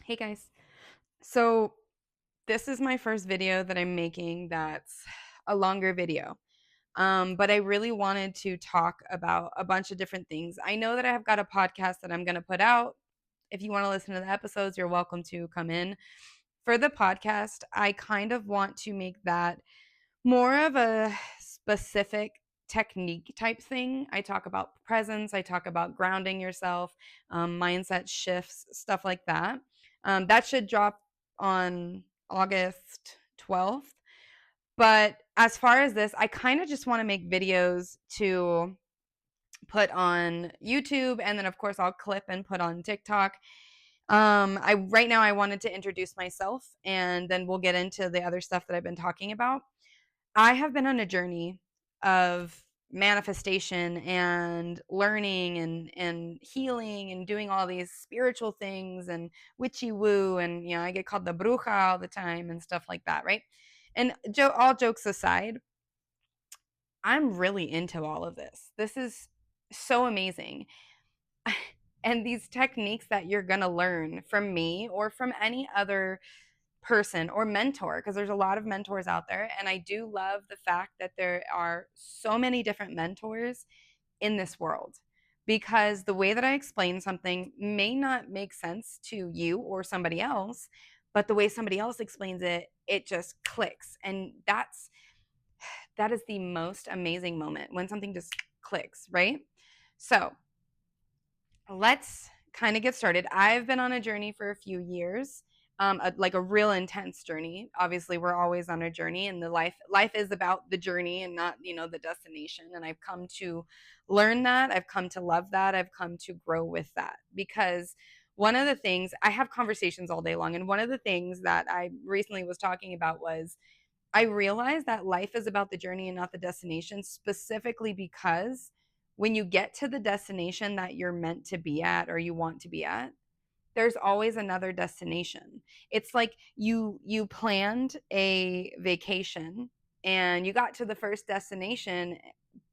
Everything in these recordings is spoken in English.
Hey guys. So this is my first video that I'm making that's a longer video. But I really wanted to talk about a bunch of different things. I know that I have got a podcast that I'm going to put out. If you want to listen to the episodes, you're welcome to come in. For the podcast, I kind of want to make that more of a specific technique type thing. I talk about presence, I talk about grounding yourself, mindset shifts, stuff like that. That should drop on August 12th. But as far as this, I kind of just want to make videos to put on YouTube, and then of course I'll clip and put on TikTok. I right now I wanted to introduce myself, and then we'll get into the other stuff that I've been talking about. I have been on a journey of manifestation and learning and healing and doing all these spiritual things and witchy woo, and I get called the bruja all the time and stuff like that, right? And all jokes aside, I'm really into all of this. This is so amazing. And these techniques that you're going to learn from me or from any other person or mentor, because there's a lot of mentors out there, and I do love the fact that there are so many different mentors in this world, because the way that I explain something may not make sense to you or somebody else, but the way somebody else explains it, it just clicks. And that is the most amazing moment, when something just clicks, right? So let's kind of get started. I've been on a journey for a few years, like a real intense journey. Obviously, we're always on a journey, and the life is about the journey and not the destination. And I've come to learn that. I've come to love that. I've come to grow with that, because one of the things, I have conversations all day long, and one of the things that I recently was talking about was, I realized that life is about the journey and not the destination, specifically because when you get to the destination that you're meant to be at or you want to be at, there's always another destination. It's like you planned a vacation and you got to the first destination,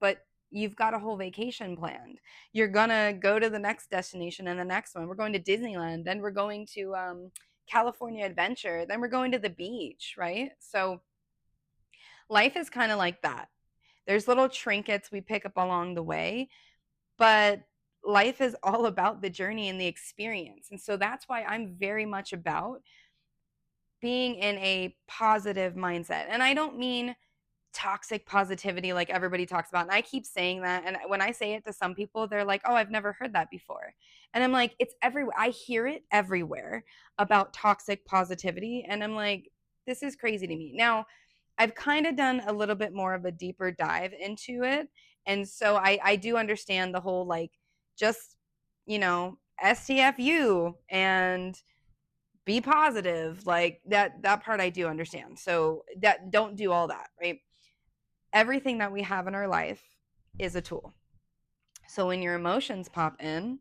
but you've got a whole vacation planned. You're gonna go to the next destination and the next one. We're going to Disneyland, then we're going to California Adventure, then we're going to the beach, right? So life is kind of like that. There's little trinkets we pick up along the way, but life is all about the journey and the experience. And so that's why I'm very much about being in a positive mindset. And I don't mean toxic positivity like everybody talks about. And I keep saying that. And when I say it to some people, they're like, oh, I've never heard that before. And I'm like, it's everywhere. I hear it everywhere about toxic positivity. And I'm like, this is crazy to me. Now, I've kind of done a little bit more of a deeper dive into it. And so I do understand the whole, like, just, STFU and be positive, like that part I do understand. So that, don't do all that, right? Everything that we have in our life is a tool. So when your emotions pop in,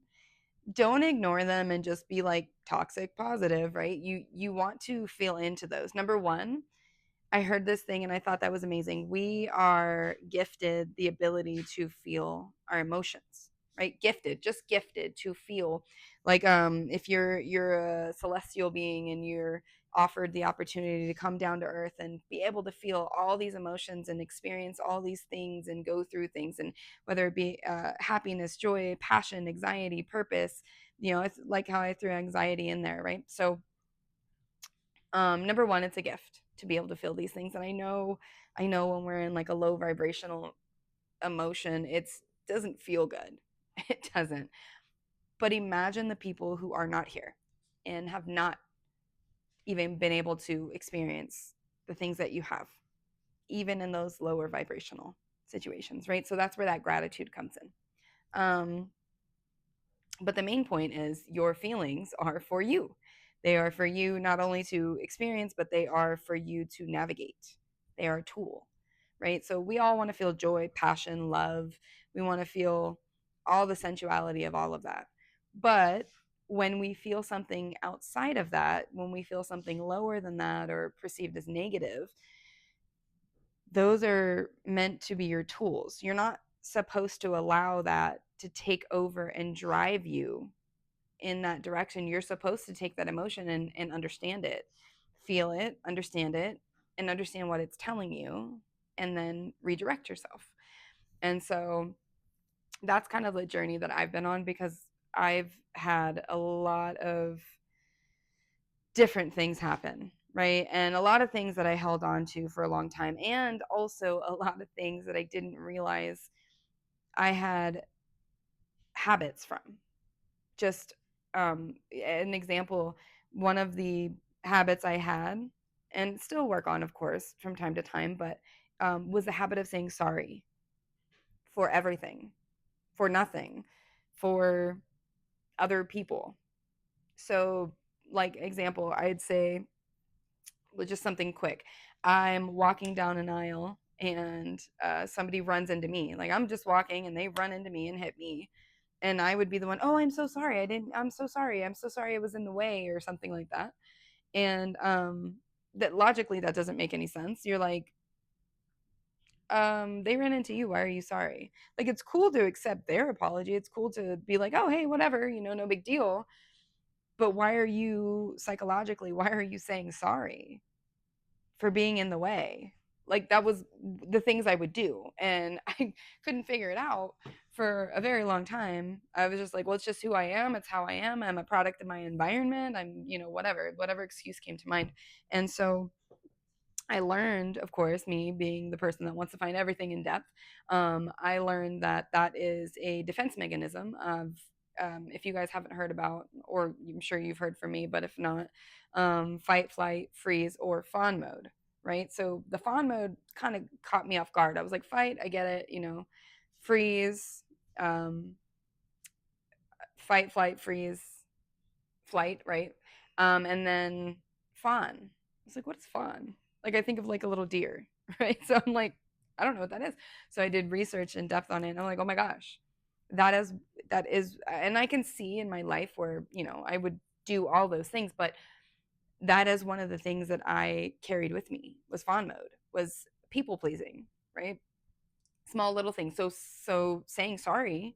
don't ignore them and just be like toxic positive, right? You want to feel into those. Number one, I heard this thing and I thought that was amazing. We are gifted the ability to feel our emotions, right? Gifted, just gifted to feel. Like if you're a celestial being and you're offered the opportunity to come down to earth and be able to feel all these emotions and experience all these things and go through things, and whether it be happiness, joy, passion, anxiety, purpose, it's like how I threw anxiety in there, right? So number one, it's a gift to be able to feel these things. And I know when we're in like a low vibrational emotion, it doesn't feel good. It doesn't. But imagine the people who are not here and have not even been able to experience the things that you have, even in those lower vibrational situations, right? So that's where that gratitude comes in. But the main point is, your feelings are for you. They are for you not only to experience, but they are for you to navigate. They are a tool, right? So we all want to feel joy, passion, love. We want to feel all the sensuality of all of that. But when we feel something outside of that, when we feel something lower than that or perceived as negative, those are meant to be your tools. You're not supposed to allow that to take over and drive you in that direction. You're supposed to take that emotion and understand it, feel it, understand it, and understand what it's telling you, and then redirect yourself. And so that's kind of the journey that I've been on, because I've had a lot of different things happen, right? And a lot of things that I held on to for a long time, and also a lot of things that I didn't realize I had habits from. Just an example, one of the habits I had, and still work on, of course, from time to time, but was the habit of saying sorry for everything, for nothing, for other people. So, like, example, I'd say, well, just something quick. I'm walking down an aisle and somebody runs into me. Like, I'm just walking and they run into me and hit me. And I would be the one, oh, I'm so sorry. I'm so sorry. I'm so sorry I was in the way, or something like that. And that logically, that doesn't make any sense. You're like, they ran into you. Why are you sorry? Like, it's cool to accept their apology. It's cool to be like, oh, hey, whatever, no big deal. But why are you psychologically, why are you saying sorry for being in the way? Like, that was the things I would do. And I couldn't figure it out for a very long time. I was just like, well, it's just who I am. It's how I am. I'm a product of my environment. I'm, whatever excuse came to mind. And so I learned, of course, me being the person that wants to find everything in depth, I learned that that is a defense mechanism of, if you guys haven't heard about, or I'm sure you've heard from me, but if not, fight, flight, freeze, or fawn mode, right? So the fawn mode kind of caught me off guard. I was like, fight, I get it, freeze, um, fight, flight, freeze, flight, right? And then fawn. I was like, what is fawn? Like, I think of like a little deer, right? So I'm like, I don't know what that is. So I did research in depth on it, and I'm like, oh my gosh, that is, and I can see in my life where, I would do all those things, but that is one of the things that I carried with me, was fawn mode, was people pleasing, right? Small little things. So saying sorry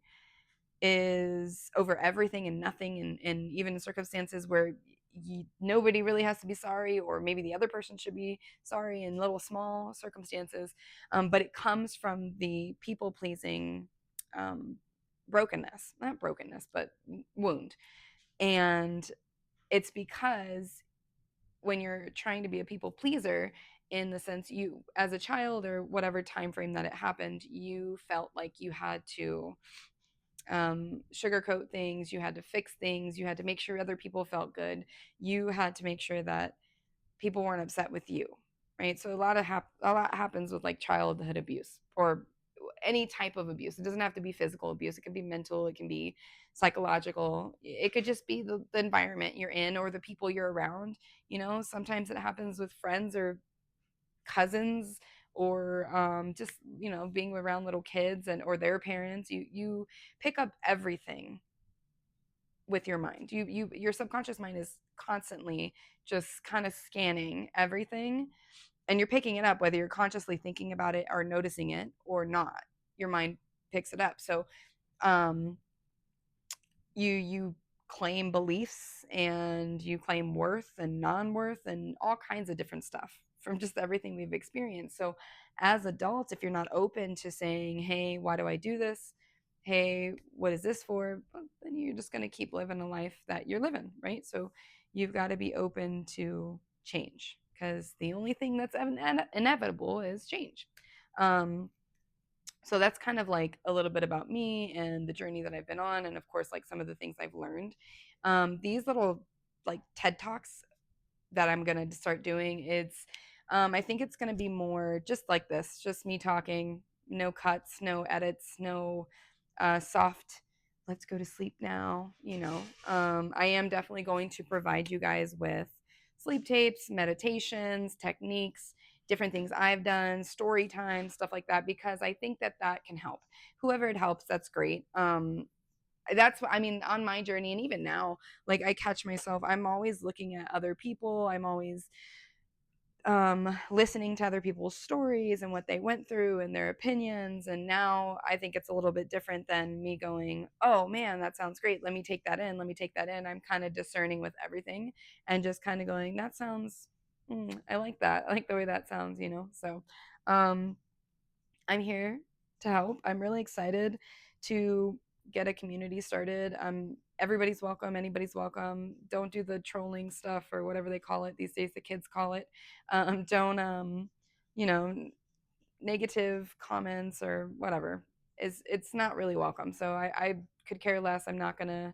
is over everything and nothing, and even in circumstances where nobody really has to be sorry, or maybe the other person should be sorry in little small circumstances, but it comes from the people pleasing, um, brokenness, not brokenness, but wound. And it's because when you're trying to be a people pleaser, in the sense, you, as a child or whatever time frame that it happened, you felt like you had to sugarcoat things, you had to fix things, you had to make sure other people felt good, you had to make sure that people weren't upset with you, right? So a lot happens with like childhood abuse, or any type of abuse. It doesn't have to be physical abuse. It can be mental, it can be psychological, it could just be the environment you're in or the people you're around. Sometimes it happens with friends or cousins, or just being around little kids and or their parents. You pick up everything with your mind. Your subconscious mind is constantly just kind of scanning everything, and you're picking it up whether you're consciously thinking about it or noticing it or not. Your mind picks it up. So um you claim beliefs, and you claim worth and non-worth and all kinds of different stuff from just everything we've experienced. So as adults, if you're not open to saying, hey, why do I do this, hey, what is this for, well, then you're just going to keep living a life that you're living, right? So you've got to be open to change, because the only thing that's inevitable is change. So that's kind of like a little bit about me and the journey that I've been on, and of course, like some of the things I've learned. These little like TED Talks that I'm gonna start doing, I think it's gonna be more just like this, just me talking, no cuts, no edits, no soft, let's go to sleep now. I am definitely going to provide you guys with sleep tapes, meditations, techniques, different things I've done, story time, stuff like that, because I think that that can help. Whoever it helps, that's great. That's what I mean on my journey. And even now, like, I catch myself, I'm always looking at other people. I'm always listening to other people's stories and what they went through and their opinions. And now I think it's a little bit different than me going, oh man, that sounds great. Let me take that in. Let me take that in. I'm kind of discerning with everything and just kind of going, that sounds, I like that. I like the way that sounds, you know? So um, I'm here to help. I'm really excited to get a community started. Everybody's welcome. Anybody's welcome. Don't do the trolling stuff or whatever they call it these days. The kids call it. Don't you know, negative comments or whatever. It's not really welcome. So I could care less. I'm not gonna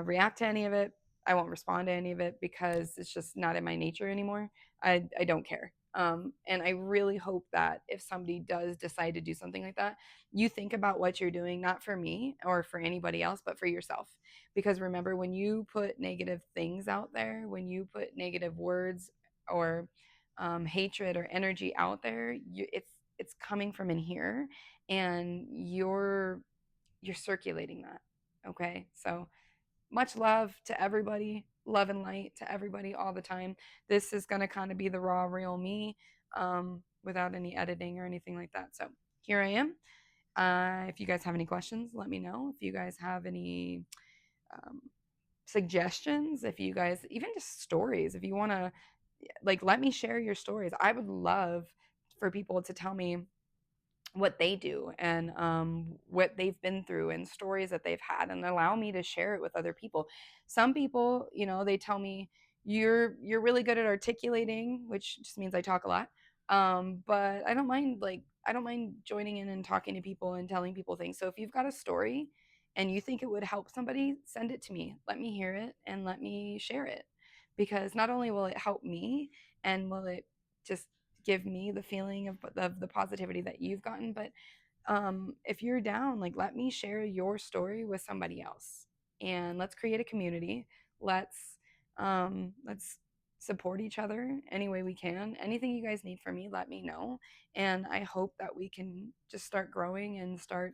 react to any of it. I won't respond to any of it because it's just not in my nature anymore. I don't care. And I really hope that if somebody does decide to do something like that, you think about what you're doing, not for me or for anybody else, but for yourself. Because remember, when you put negative things out there, when you put negative words or hatred or energy out there, it's coming from in here, and you're circulating that. Okay, so much love to everybody, love and light to everybody all the time. This is going to kind of be the raw, real me, without any editing or anything like that. So here I am. If you guys have any questions, let me know. If you guys have any um, suggestions, if you guys, even just stories, if you want to, like, let me share your stories. I would love for people to tell me what they do and what they've been through and stories that they've had, and allow me to share it with other people. Some people, you know, they tell me you're really good at articulating, which just means I talk a lot. But I don't mind, like, I don't mind joining in and talking to people and telling people things. So if you've got a story and you think it would help somebody, send it to me. Let me hear it and let me share it, because not only will it help me and will it just give me the feeling of the positivity that you've gotten, but if you're down, like, let me share your story with somebody else, and let's create a community. Let's support each other any way we can. Anything you guys need from me, let me know, and I hope that we can just start growing and start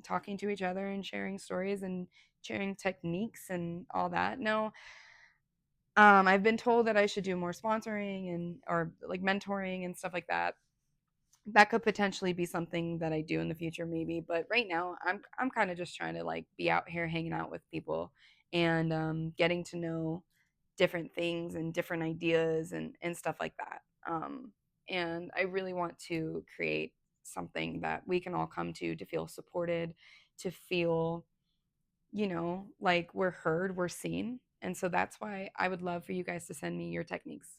talking to each other and sharing stories and sharing techniques and all that. No, I've been told that I should do more sponsoring and or like mentoring and stuff like that. That could potentially be something that I do in the future, maybe. But right now, I'm kind of just trying to, like, be out here hanging out with people and getting to know different things and different ideas and stuff like that. And I really want to create something that we can all come to feel supported, to feel, you know, like we're heard, we're seen. And so that's why I would love for you guys to send me your techniques,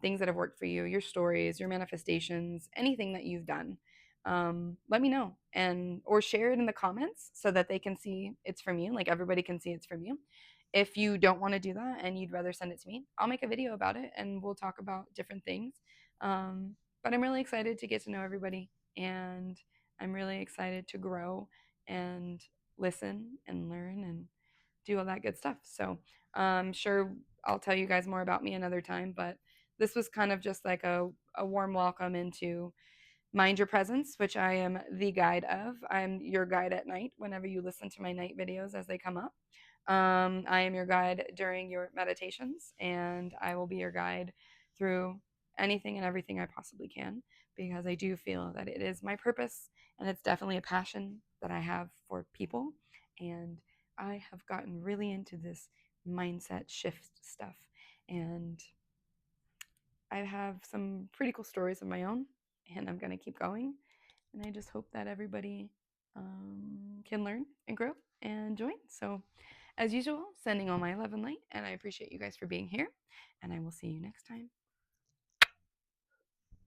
things that have worked for you, your stories, your manifestations, anything that you've done. Let me know, and or share it in the comments so that they can see it's from you, like everybody can see it's from you. If you don't want to do that and you'd rather send it to me, I'll make a video about it and we'll talk about different things. Um, but I'm really excited to get to know everybody, and I'm really excited to grow and listen and learn and do all that good stuff. So I'm sure I'll tell you guys more about me another time, but this was kind of just like a warm welcome into Mind Your Presence, which I am the guide of. I'm your guide at night whenever you listen to my night videos as they come up. I am your guide during your meditations, and I will be your guide through anything and everything I possibly can, because I do feel that it is my purpose, and it's definitely a passion that I have for people. And I have gotten really into this mindset shift stuff, and I have some pretty cool stories of my own, and I'm going to keep going. And I just hope that everybody can learn and grow and join. So, as usual, sending all my love and light, and I appreciate you guys for being here, and I will see you next time.